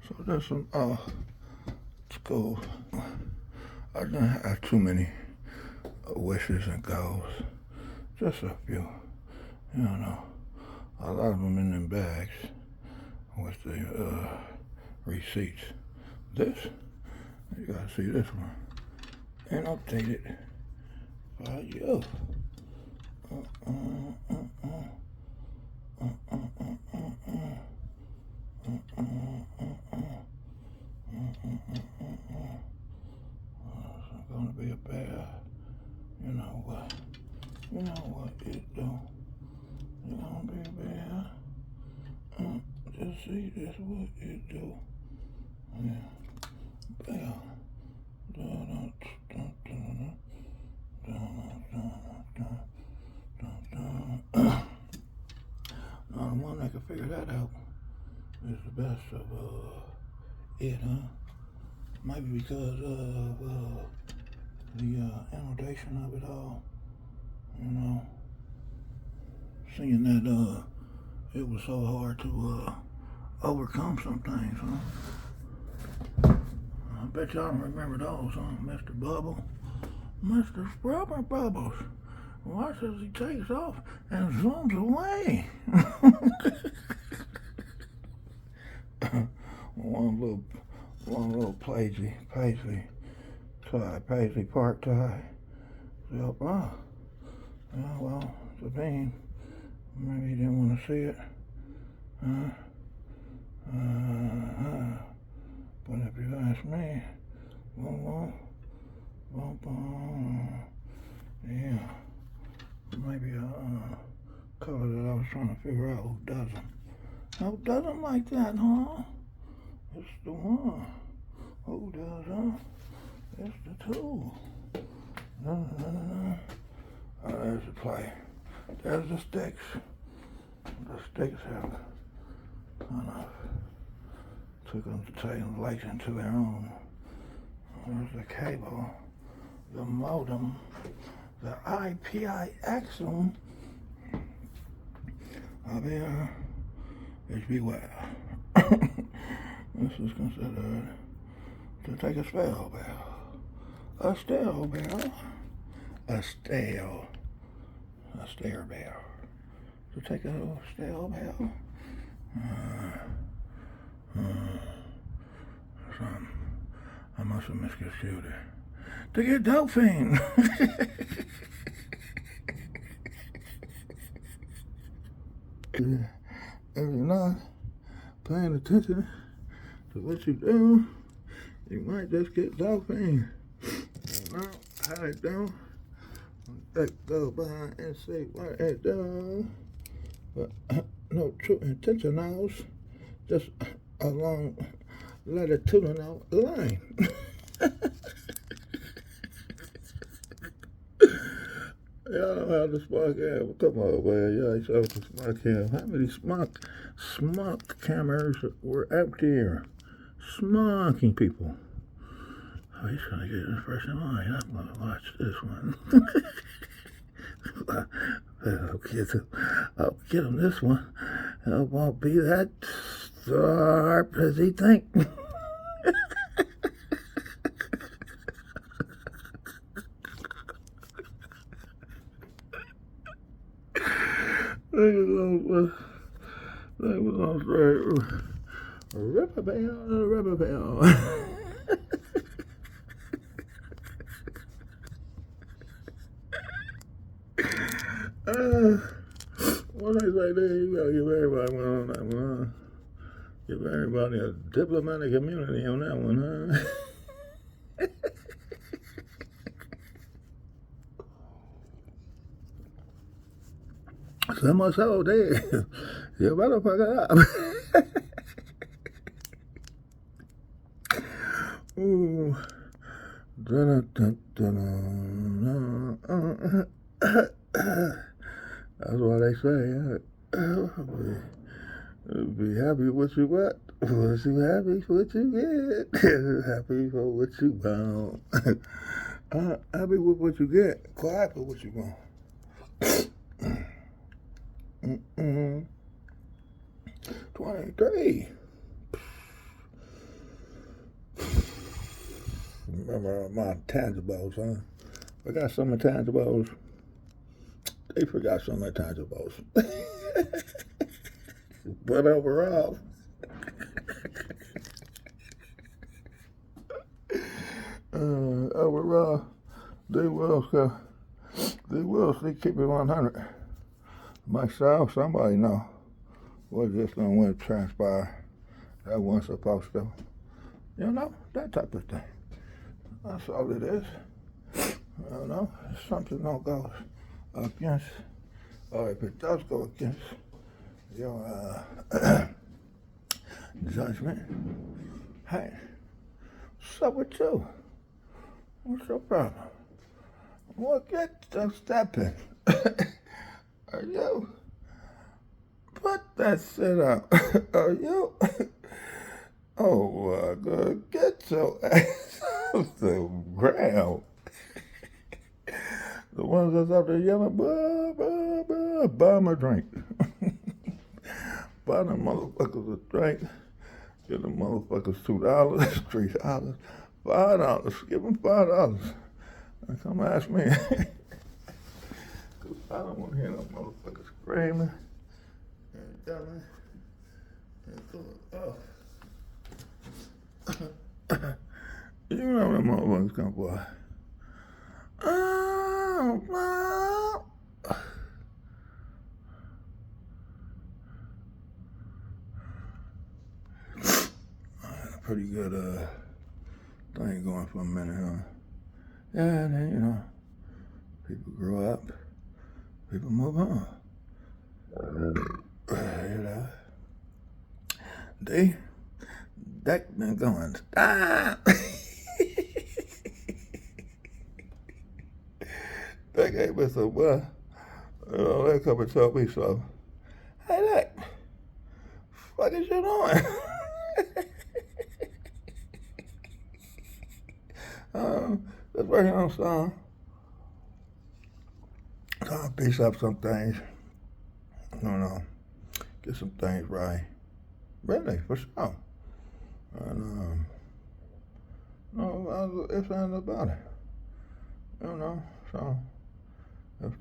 So there's some schools. I didn't have too many wishes and goals. Just a few. You know, a lot of them in them bags with the receipts. This, you gotta see this one. And updated by you. It's gonna be a bear. You know what? You know what it do. It's gonna be a bear. Just see this what it do. Yeah. Bear. Now the one that can figure that out is the best of it, huh? Maybe because of the annotation of it all. You know, seeing that it was so hard to overcome some things, huh? I bet y'all don't remember those, huh? Mr. Bubble. Mr. Rubber Bubbles. Watch as he takes off and zooms away. one little Paisley Park tie. Yep, yeah, well, Sabine, maybe he didn't want to see it. But if you ask me, yeah, maybe a color that I was trying to figure out who doesn't. Who doesn't like that, huh? It's the one. Who does, huh? It's the two. There's the play. There's the sticks. The sticks have kind of took them to take the legs into their own. There's the cable, the modem, the IPI axle. Up here is beware. This is considered to take a spell bell. A stale bell. A stair bell. To take a stale bell. I must have misconstrued it. To get Delphine. If you're not paying attention to what you do, you might just get Delphine. You know how it do. Let's go by and see what it do. But no true intentionals, just along latitudinal line. Y'all know how to smoke cam. Come on, man. Y'all show the smoke cam. How many smoke cameras were out there? Smoking people. Oh, he's gonna get this first in line. I'm gonna watch this one. I'll get him this one. It won't be that sharp as he think. They was on straight rubber bell. What I say there, you gotta give everybody one on that one, huh? Give everybody a diplomatic immunity on that one, huh? So much so there. You better fuck it up. Ooh. That's why they say, be happy with what you got. Was you happy for what you get? Happy for what you want. Happy with what you get. Quiet for what you want. 23. remember my tangibles, huh? Forgot some intangibles. They forgot some intangibles. But overall, overall, they will see keep it 100. Myself, somebody know what just done went transpire that wasn't supposed to. You know, that type of thing. That's all it is. You know, if something don't go against, or if it does go against your judgment, hey, what's up with you? What's your problem? Well, get to stepping. Are you? Put that shit out. Are you? Oh, God, get your ass off the ground. The ones that's up there yelling, buy my drink. Buy them motherfuckers a drink. Give them motherfuckers $2, $3, $5. Give them $5. And come ask me. Cause I don't want to hear no motherfuckers screaming and yelling and going off. You know them motherfuckers come for. Pretty good thing going for a minute, huh? Yeah, and then, you know, people grow up, people move on. You know, that been going, stop! That gave me some, you know, that come and tell me something. Hey, look, what is you doing? Just working on some, trying to piece up some things, you know, get some things right. Really, for sure. And, no, it's not about it. You know, so, if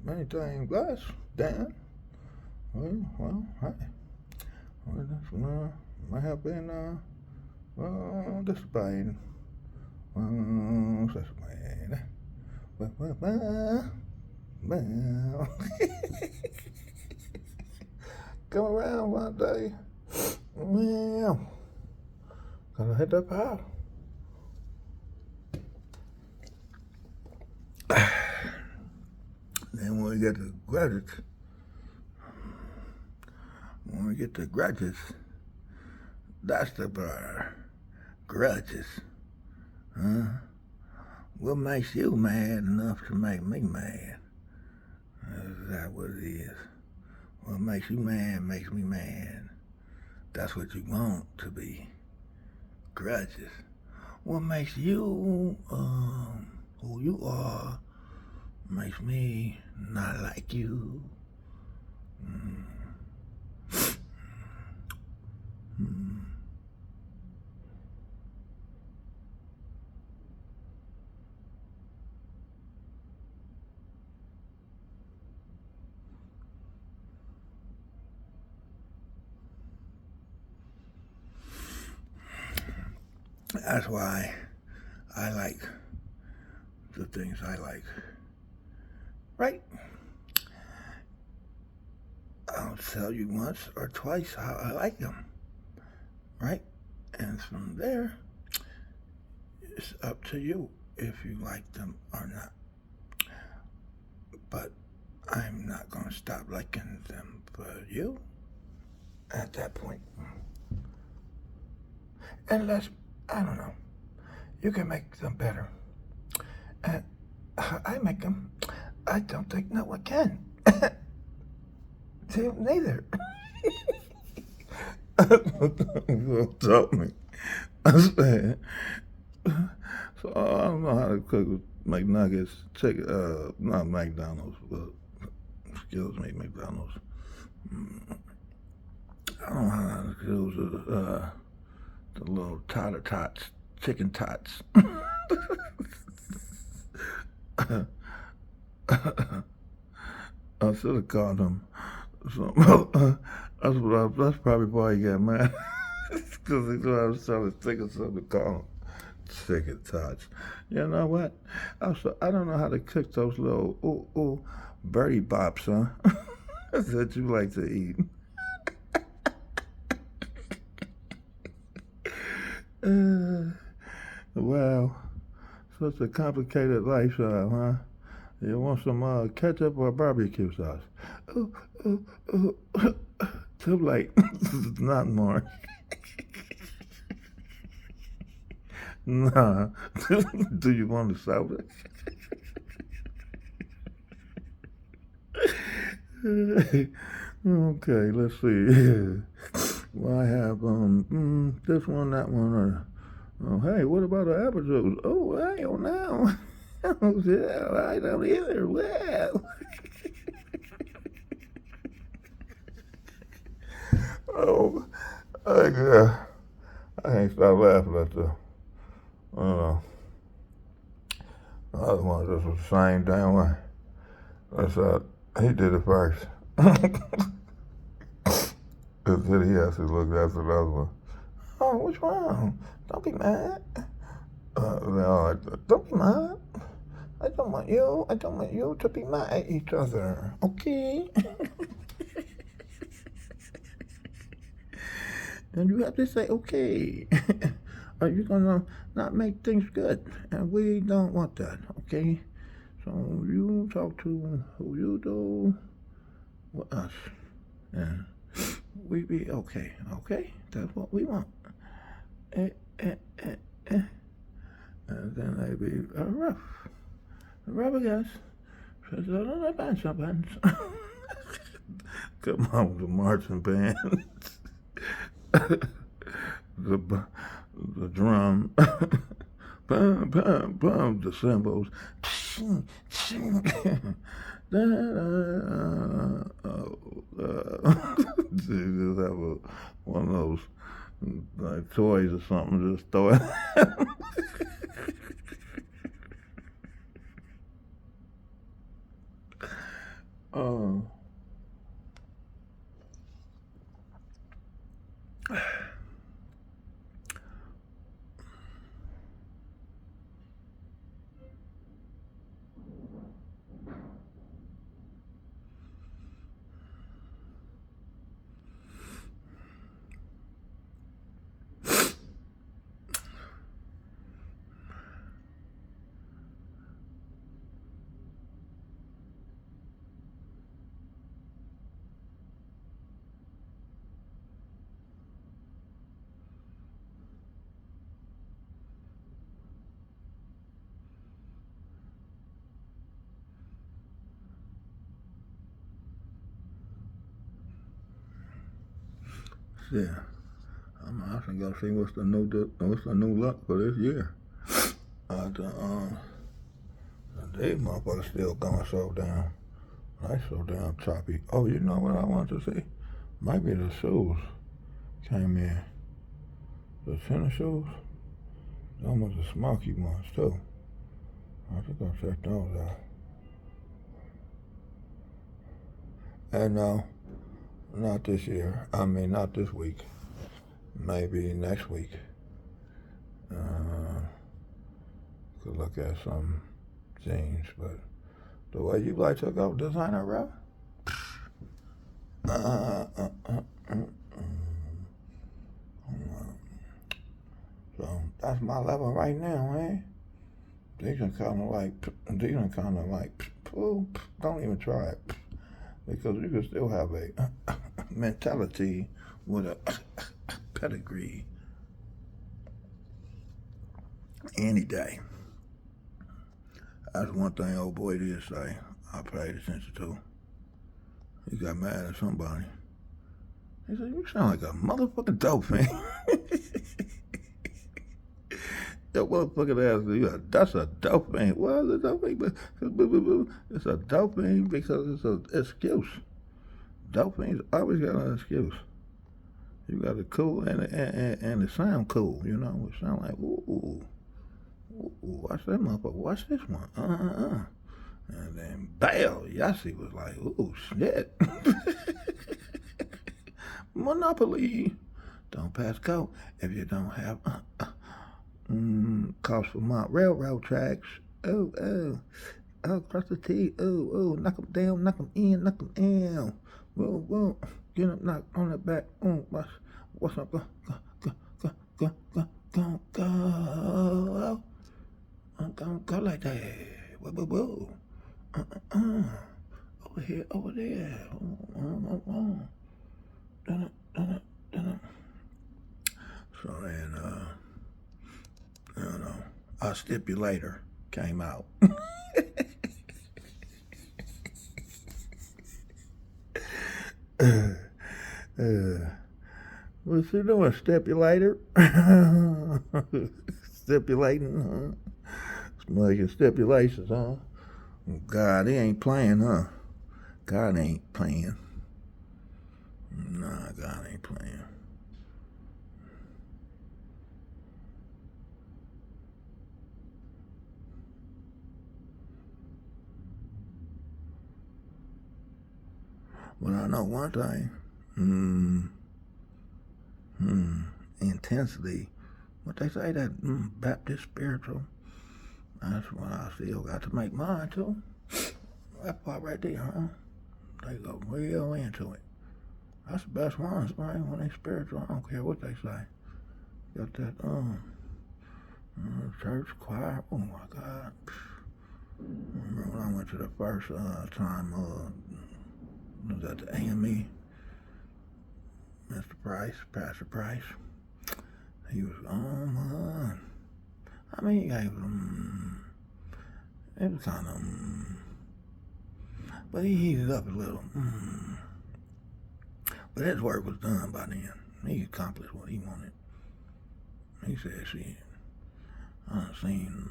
anything less than, well, hey, might have been, disobeyed. Well, come around one day, well, gonna hit that power. Then when we get to grudges, that's the bar. Grudges, huh? What makes you mad enough to make me mad? Is that what it is? What makes you mad makes me mad. That's what you want to be. Grudges. What makes you, who you are, makes me not like you. That's why I like the things I like. Right? I'll tell you once or twice how I like them. Right? And from there, it's up to you if you like them or not. But I'm not going to stop liking them for you at that point. Unless, I don't know, you can make them better. And I make them. I don't think no one can. Neither. Tell me. I said, so I don't know how to cook McNuggets, not McDonald's, but excuse me, McDonald's. I don't know how to use the The little tater tots, chicken tots. I should have called him. So, that's probably why he got mad. Because he thought I was trying to think of something to call him. Chicken tots. You know what? I don't know how to cook those little birdie bops, huh? That you like to eat. Wow, such a complicated lifestyle, huh? You want some ketchup or barbecue sauce? Ooh, ooh, ooh. Too late. Not more. Nah. Do you want to soda? Okay, let's see. Well, I have this one, that one. Oh, hey, what about the apple juice? Oh, hell no. Yeah, I don't either. Well. Oh, I can't stop laughing at uh, the other one just was the same damn way. He did it first. Then he actually looked after the other one. Oh, what's wrong? Don't be mad. No, don't be mad. I don't want you to be mad at each other. Okay? And you have to say, okay. Or you're gonna not make things good. And we don't want that, okay? So you talk to who you do with us. And we be okay, okay? That's what we want. And then they be rough. Rough against. Says, oh, sometimes. Come on, the marching band. the drum. Bum, bum, bum, the cymbals. Just have one of those like toys or something, just throw it. Oh. Yeah, I'm actually gonna see what's the new luck for this year. These motherfuckers still going so damn. They so damn choppy. Oh, you know what I want to see? Maybe the shoes came in. The tennis shoes. Those was the smoky ones too. I think I'll check those out. And no, not this year. I mean, not this week. Maybe next week. Could look at some jeans, but the way you like to go designer route. So that's my level right now, man. These are kind of like, don't even try it. Because you can still have a mentality with a pedigree any day. That's one thing old boy did say I paid attention to. He got mad at somebody. He said, you sound like a motherfucking dope fiend. That motherfucking ass, that's a dope fiend. Well, it's a dope fiend, it's a dope fiend because it's an excuse. Dope fiends always got an excuse. You got the cool and it sound cool, you know. It sound like, ooh, watch that motherfucker. Watch this one. And then, bam, Yossi was like, ooh, shit. Monopoly. Don't pass go if you don't have cost for my railroad tracks. Oh, across the T. Oh, knock them down, knock them in, knock them down. Whoa, get them knocked on the back. What's up? Go. Don't go like that. Whoa. Over here, over there. Dun. So then, you know, our stipulator came out. What's he doing, stipulator? Stipulating, huh? Making stipulations, huh? God, he ain't playing, huh? God ain't playing. Nah, God ain't playing. But I know one thing. Intensity. What they say, that Baptist spiritual. That's what I still got to make mine too. That part right there, huh? They go real into it. That's the best ones, man, when they spiritual. I don't care what they say. Got that, church choir. Oh my God. I remember when I went to the first time, was at the AME, Mr. Price, Pastor Price. He was on. I mean, he gave them. It was kind of. But he heated up a little. But his work was done by then. He accomplished what he wanted. He said, "See, I've seen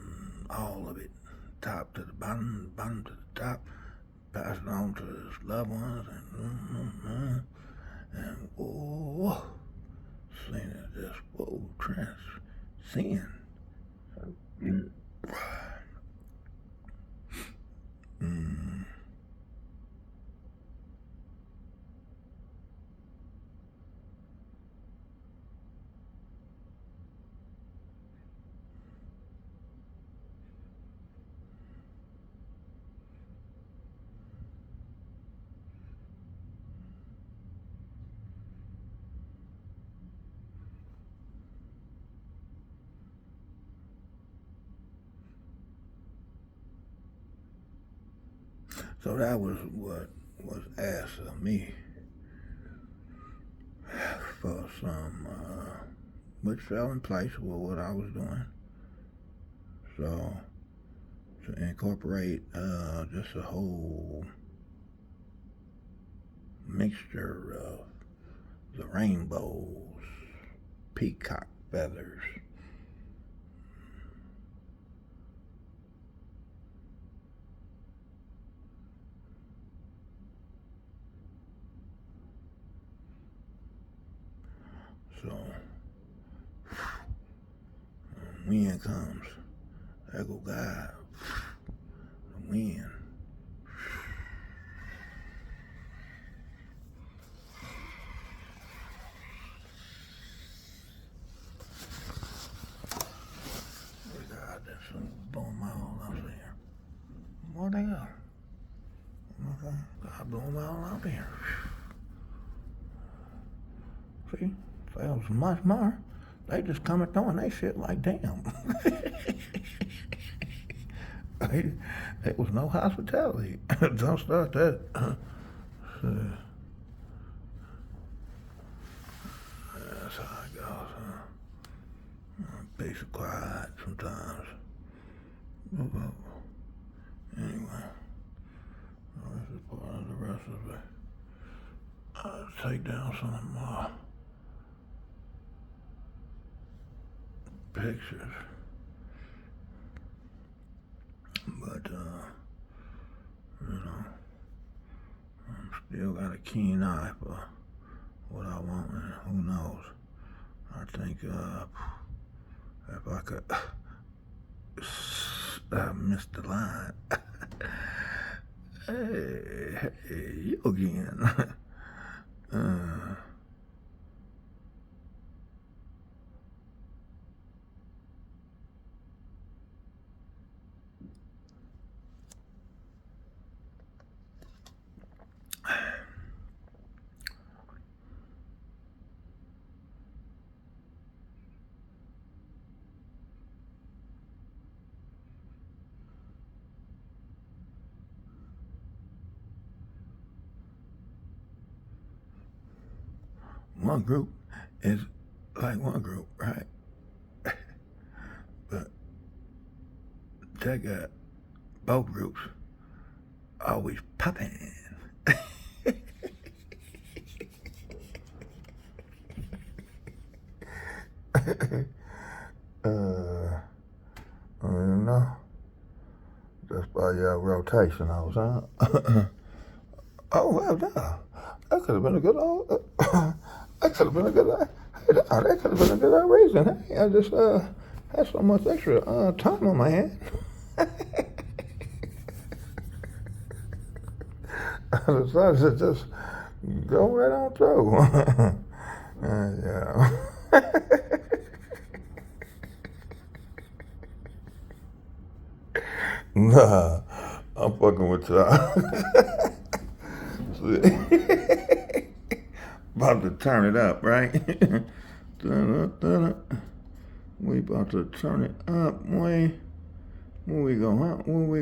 all of it, top to the bottom, bottom to the top, passed it on to his loved ones, and whoa, seen it just transcend." So that was what was asked of me for some, which fell in place with what I was doing. So to incorporate just a whole mixture of the rainbows, peacock feathers, so when wind comes, there go God, the wind. God, that's blowing my all out there. What they are? Okay, God blowing my all out there. See, that was much more. They just come and throwing that shit like damn. There was no hospitality. Don't start that. That's how it goes, huh? Peace and quiet sometimes. Anyway, this is part of the rest of it. I'll take down some more pictures. But, you know, I still got a keen eye for what I want, and who knows. I think if I could miss the line. Hey, you again. One group is like one group, right? But they got both groups always popping. You know, just by your rotation, I was on. Oh, well, no. That could have been a good old. That could have been a good. That could have been a good reason. Hey, I just had so much extra time on my hand. I decided to just go right on through. Yeah. Nah, I'm fucking with y'all. About to turn it up, right? We about to turn it up, boy. Where we go, huh? Where we go?